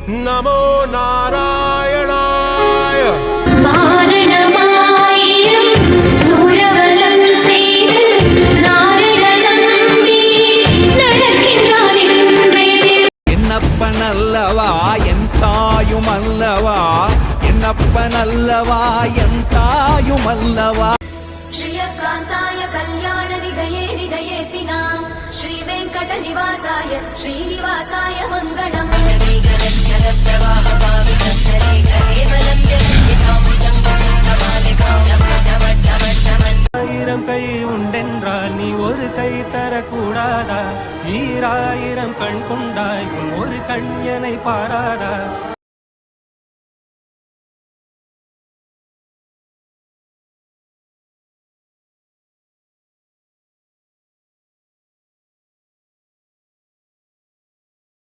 நமோ நாராயணாய. என்னப்பனல்லவா என் தாயும் அல்லவா, என்னப்பனல்லவா என் தாயும் அல்லவா. श्रियकान्ताय कल्याण निधये निधयेतिनाम् श्री वेङ्कट निवासाय श्रीनिवासाय मङ्गलम्. ஆயிரம் கை உண்டென்றால் நீ ஒரு கை தரக்கூடாதா? ஈராயிரம் கண் கொண்டாய் ஒரு கண்யனை பாராதா?